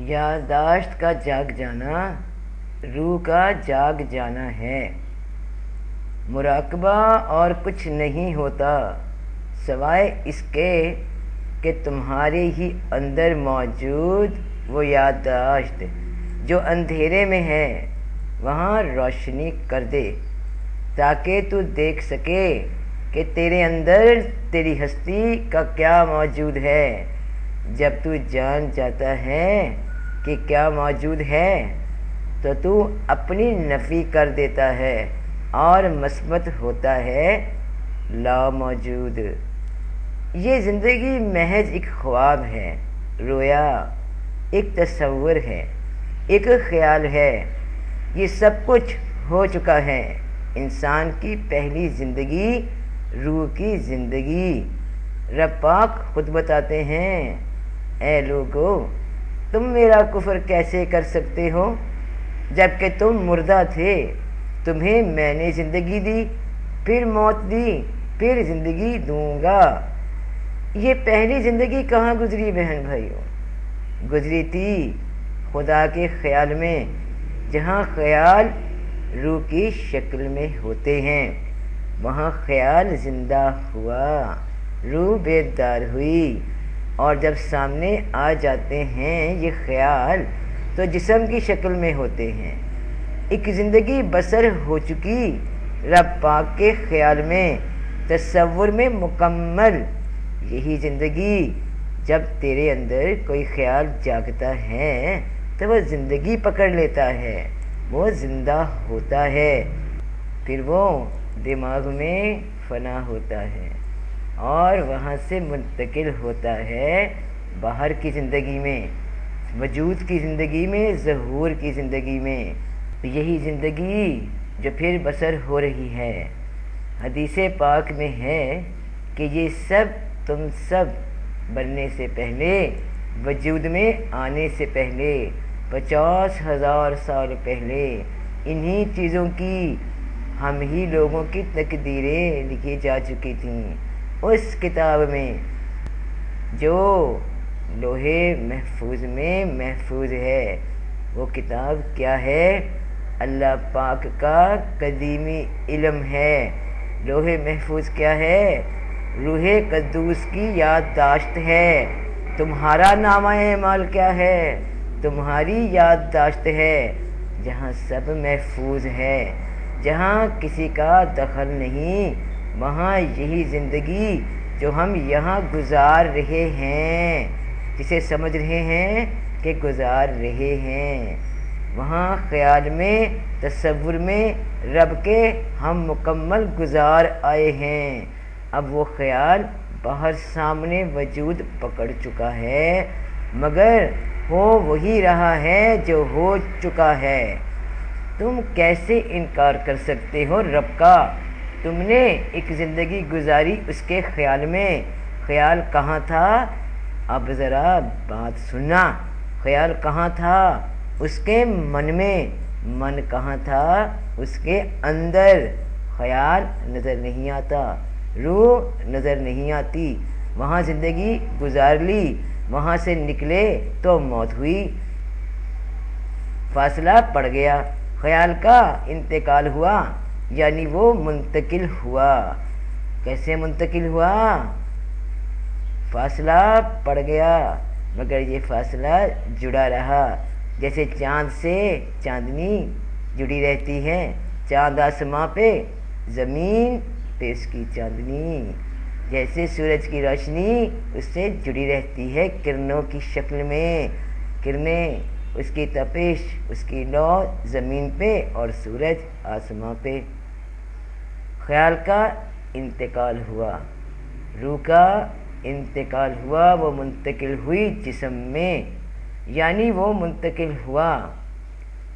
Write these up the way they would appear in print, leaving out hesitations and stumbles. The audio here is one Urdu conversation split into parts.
یادداشت کا جاگ جانا روح کا جاگ جانا ہے۔ مراقبہ اور کچھ نہیں ہوتا سوائے اس کے کہ تمہارے ہی اندر موجود وہ یادداشت جو اندھیرے میں ہے وہاں روشنی کر دے، تاکہ تو دیکھ سکے کہ تیرے اندر تیری ہستی کا کیا موجود ہے۔ جب تو جان جاتا ہے کہ کیا موجود ہے تو اپنی نفی کر دیتا ہے اور مثبت ہوتا ہے لا موجود۔ یہ زندگی محض ایک خواب ہے، رویا، ایک تصور ہے، ایک خیال ہے۔ یہ سب کچھ ہو چکا ہے۔ انسان کی پہلی زندگی روح کی زندگی۔ رب پاک خود بتاتے ہیں، اے لوگو تم میرا کفر کیسے کر سکتے ہو جبکہ تم مردہ تھے؟ تمہیں میں نے زندگی دی، پھر موت دی، پھر زندگی دوں گا۔ یہ پہلی زندگی کہاں گزری بہن بھائیوں؟ گزری تھی خدا کے خیال میں، جہاں خیال روح کی شکل میں ہوتے ہیں۔ وہاں خیال زندہ ہوا، روح بیدار ہوئی، اور جب سامنے آ جاتے ہیں یہ خیال تو جسم کی شکل میں ہوتے ہیں۔ ایک زندگی بسر ہو چکی رب پاک کے خیال میں، تصور میں مکمل۔ یہی زندگی جب تیرے اندر کوئی خیال جاگتا ہے تو وہ زندگی پکڑ لیتا ہے، وہ زندہ ہوتا ہے، پھر وہ دماغ میں فنا ہوتا ہے اور وہاں سے منتقل ہوتا ہے باہر کی زندگی میں، وجود کی زندگی میں، ظہور کی زندگی میں۔ یہی زندگی جو پھر بسر ہو رہی ہے۔ حدیث پاک میں ہے کہ یہ سب تم سب بننے سے پہلے، وجود میں آنے سے پہلے، 50,000 سال پہلے انہی چیزوں کی ہم ہی لوگوں کی تقدیریں لکھی جا چکی تھیں اس کتاب میں جو لوحے محفوظ میں محفوظ ہے۔ وہ کتاب کیا ہے؟ اللہ پاک کا قدیمی علم ہے۔ لوحے محفوظ کیا ہے؟ روح قدوس کی یادداشت ہے۔ تمہارا نامہ اعمال کیا ہے؟ تمہاری یادداشت ہے، جہاں سب محفوظ ہے، جہاں کسی کا دخل نہیں، وہاں یہی زندگی جو ہم یہاں گزار رہے ہیں، جسے سمجھ رہے ہیں کہ گزار رہے ہیں، وہاں خیال میں، تصور میں رب کے ہم مکمل گزار آئے ہیں۔ اب وہ خیال باہر سامنے وجود پکڑ چکا ہے، مگر ہو وہی رہا ہے جو ہو چکا ہے۔ تم کیسے انکار کر سکتے ہو رب کا؟ تم نے ایک زندگی گزاری اس کے خیال میں۔ خیال کہاں تھا؟ اب ذرا بات سننا۔ خیال کہاں تھا؟ اس کے من میں۔ من کہاں تھا؟ اس کے اندر۔ خیال نظر نہیں آتا، روح نظر نہیں آتی۔ وہاں زندگی گزار لی، وہاں سے نکلے تو موت ہوئی، فاصلہ پڑ گیا، خیال کا انتقال ہوا، یعنی وہ منتقل ہوا۔ کیسے منتقل ہوا؟ فاصلہ پڑ گیا، مگر یہ فاصلہ جڑا رہا، جیسے چاند سے چاندنی جڑی رہتی ہے، چاند آسماں پہ، زمین پہ اس کی چاندنی، جیسے سورج کی روشنی اس سے جڑی رہتی ہے کرنوں کی شکل میں، کرنیں، اس کی تپش، اس کی لو زمین پہ اور سورج آسماں پہ۔ خیال کا انتقال ہوا، روح کا انتقال ہوا، وہ منتقل ہوئی جسم میں، یعنی وہ منتقل ہوا۔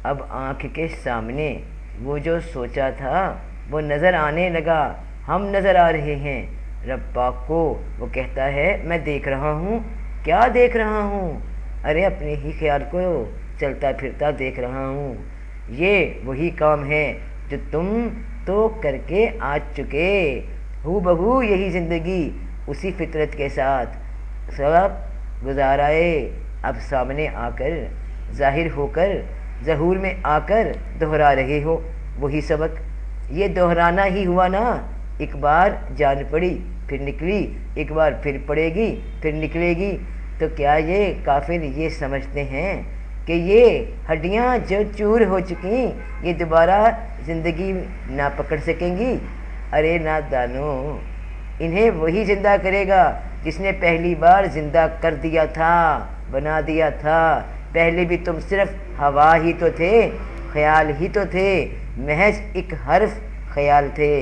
اب آنکھ کے سامنے وہ جو سوچا تھا وہ نظر آنے لگا، ہم نظر آ رہے ہیں رب پاک کو۔ وہ کہتا ہے میں دیکھ رہا ہوں۔ کیا دیکھ رہا ہوں؟ ارے اپنے ہی خیال کو چلتا پھرتا دیکھ رہا ہوں۔ یہ وہی کام ہے جو تم تو کر کے آ چکے، ہو بہو یہی زندگی اسی فطرت کے ساتھ سب گزارائے، اب سامنے آ کر ظاہر ہو کر ظہور میں آ کر دہرا رہے ہو وہی سبق۔ یہ دہرانا ہی ہوا نا، ایک بار جان پڑی پھر نکلی، ایک بار پھر پڑے گی پھر نکلے گی۔ تو کیا یہ کافر یہ سمجھتے ہیں کہ یہ ہڈیاں جو چور ہو چکیں یہ دوبارہ زندگی نہ پکڑ سکیں گی؟ ارے نادانو، انہیں وہی زندہ کرے گا جس نے پہلی بار زندہ کر دیا تھا، بنا دیا تھا۔ پہلے بھی تم صرف ہوا ہی تو تھے، خیال ہی تو تھے، محض ایک حرف خیال تھے،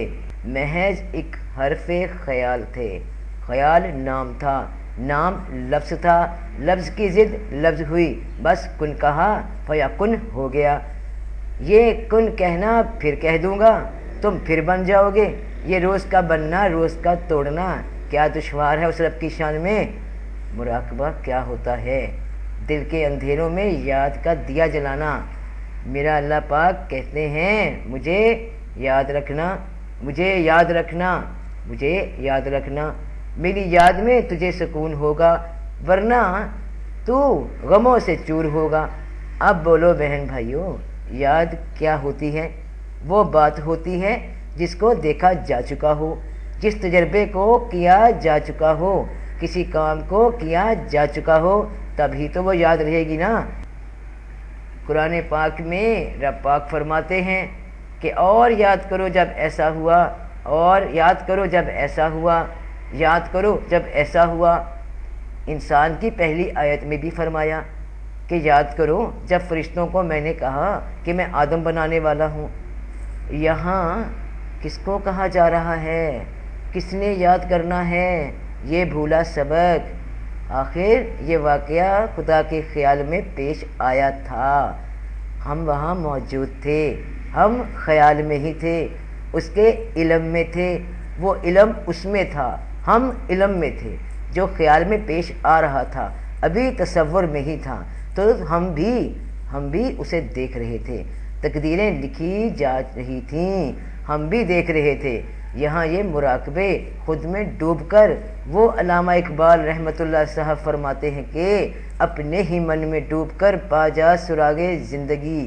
محض ایک حرف خیال تھے۔ خیال نام تھا، نام لفظ تھا، لفظ کی ضد لفظ ہوئی، بس کن کہا فیکن ہو گیا۔ یہ کن کہنا پھر کہہ دوں گا، تم پھر بن جاؤ گے۔ یہ روز کا بننا روز کا توڑنا کیا دشوار ہے اس رب کی شان میں؟ مراقبہ کیا ہوتا ہے؟ دل کے اندھیروں میں یاد کا دیا جلانا۔ میرا اللہ پاک کہتے ہیں مجھے یاد رکھنا، مجھے یاد رکھنا، مجھے یاد رکھنا، میری یاد میں تجھے سکون ہوگا، ورنہ تو غموں سے چور ہوگا۔ اب بولو بہن بھائیوں، یاد کیا ہوتی ہے؟ وہ بات ہوتی ہے جس کو دیکھا جا چکا ہو، جس تجربے کو کیا جا چکا ہو، کسی کام کو کیا جا چکا ہو، تبھی تو وہ یاد رہے گی نا۔ قرآن پاک میں رب پاک فرماتے ہیں کہ اور یاد کرو جب ایسا ہوا، اور یاد کرو جب ایسا ہوا، یاد کرو جب ایسا ہوا۔ انسان کی پہلی آیت میں بھی فرمایا کہ یاد کرو جب فرشتوں کو میں نے کہا کہ میں آدم بنانے والا ہوں۔ یہاں کس کو کہا جا رہا ہے؟ کس نے یاد کرنا ہے یہ بھولا سبق؟ آخر یہ واقعہ خدا کے خیال میں پیش آیا تھا، ہم وہاں موجود تھے، ہم خیال میں ہی تھے، اس کے علم میں تھے، وہ علم اس میں تھا، ہم علم میں تھے، جو خیال میں پیش آ رہا تھا ابھی تصور میں ہی تھا، تو ہم بھی اسے دیکھ رہے تھے، تقدیریں لکھی جا رہی تھیں، ہم بھی دیکھ رہے تھے۔ یہاں یہ مراقبے خود میں ڈوب کر وہ علامہ اقبال رحمۃ اللہ صاحب فرماتے ہیں کہ اپنے ہی من میں ڈوب کر پا جا سراغے زندگی۔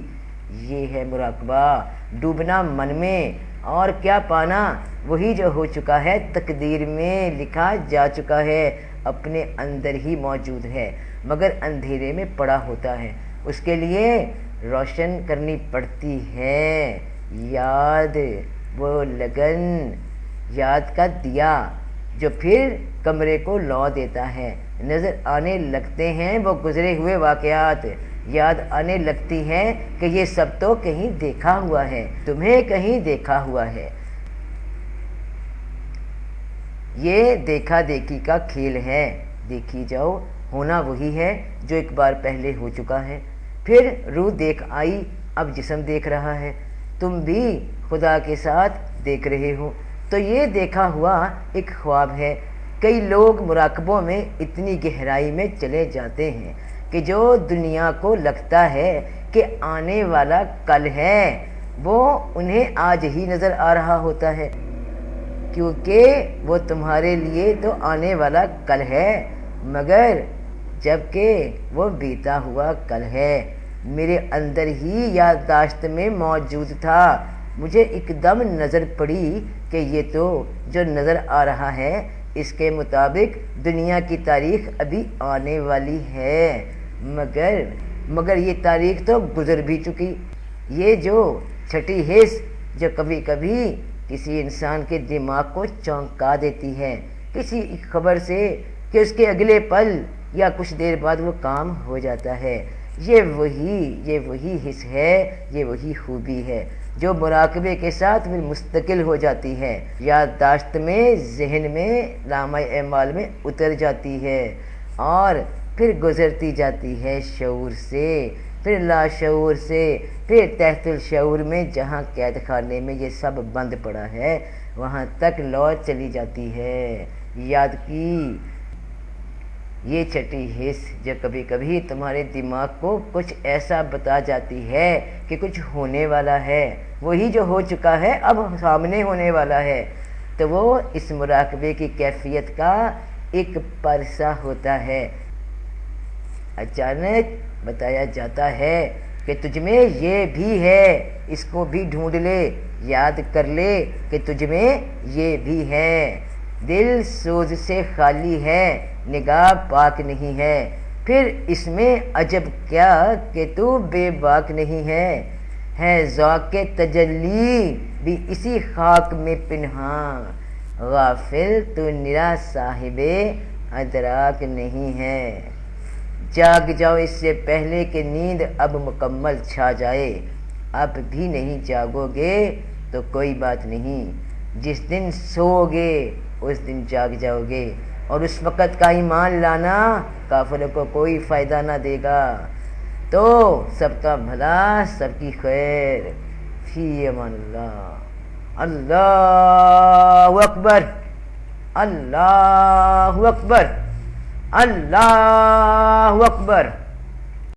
یہ ہے مراقبہ، ڈوبنا من میں، اور کیا پانا؟ وہی جو ہو چکا ہے، تقدیر میں لکھا جا چکا ہے، اپنے اندر ہی موجود ہے، مگر اندھیرے میں پڑا ہوتا ہے، اس کے لیے روشن کرنی پڑتی ہے یاد، وہ لگن، یاد کا دیا جو پھر کمرے کو لو دیتا ہے۔ نظر آنے لگتے ہیں وہ گزرے ہوئے واقعات، یاد آنے لگتی ہے کہ یہ سب تو کہیں دیکھا ہوا ہے، تمہیں کہیں دیکھا ہوا ہے۔ یہ دیکھا دیکھی کا کھیل ہے، دیکھی جاؤ، ہونا وہی ہے جو ایک بار پہلے ہو چکا ہے۔ پھر روح دیکھ آئی، اب جسم دیکھ رہا ہے، تم بھی خدا کے ساتھ دیکھ رہے ہو، تو یہ دیکھا ہوا ایک خواب ہے۔ کئی لوگ مراقبوں میں اتنی گہرائی میں چلے جاتے ہیں کہ جو دنیا کو لگتا ہے کہ آنے والا کل ہے، وہ انہیں آج ہی نظر آ رہا ہوتا ہے، کیونکہ وہ تمہارے لیے تو آنے والا کل ہے، مگر جبکہ وہ بیتا ہوا کل ہے۔ میرے اندر ہی یادداشت میں موجود تھا، مجھے ایک دم نظر پڑی کہ یہ تو جو نظر آ رہا ہے اس کے مطابق دنیا کی تاریخ ابھی آنے والی ہے، مگر یہ تاریخ تو گزر بھی چکی۔ یہ جو چھٹی حس جو کبھی کبھی کسی انسان کے دماغ کو چونکا دیتی ہے کسی ایک خبر سے کہ اس کے اگلے پل یا کچھ دیر بعد وہ کام ہو جاتا ہے، یہ وہی حس ہے، یہ وہی خوبی ہے جو مراقبے کے ساتھ پھر مستقل ہو جاتی ہے، یادداشت میں، ذہن میں، نامہ اعمال میں اتر جاتی ہے، اور پھر گزرتی جاتی ہے شعور سے، پھر لاشعور سے، پھر تحت الشعور میں، جہاں قید خانے میں یہ سب بند پڑا ہے وہاں تک لوٹ چلی جاتی ہے یاد کی یہ چھٹی حس جو کبھی کبھی تمہارے دماغ کو کچھ ایسا بتا جاتی ہے کہ کچھ ہونے والا ہے، وہی جو ہو چکا ہے اب سامنے ہونے والا ہے، تو وہ اس مراقبے کی کیفیت کا ایک پرسہ ہوتا ہے۔ اچانک بتایا جاتا ہے کہ تجھ میں یہ بھی ہے، اس کو بھی ڈھونڈ لے، یاد کر لے کہ تجھ میں یہ بھی ہے۔ دل سوز سے خالی ہے، نگاہ پاک نہیں ہے، پھر اس میں عجب کیا کہ تو بے باک نہیں ہے ذوق تجلی بھی اسی خاک میں پنہاں، غافل تو نرا صاحب ادراک نہیں ہے۔ جاگ جاؤ اس سے پہلے کہ نیند اب مکمل چھا جائے، اب بھی نہیں جاگو گے تو کوئی بات نہیں، جس دن سو گے اس دن جاگ جاؤ گے، اور اس وقت کا ایمان لانا کافروں کو کوئی فائدہ نہ دے گا۔ تو سب کا بھلا، سب کی خیر، فی امان اللہ۔ اللہ اکبر، اللہ اکبر، اللہ اکبر۔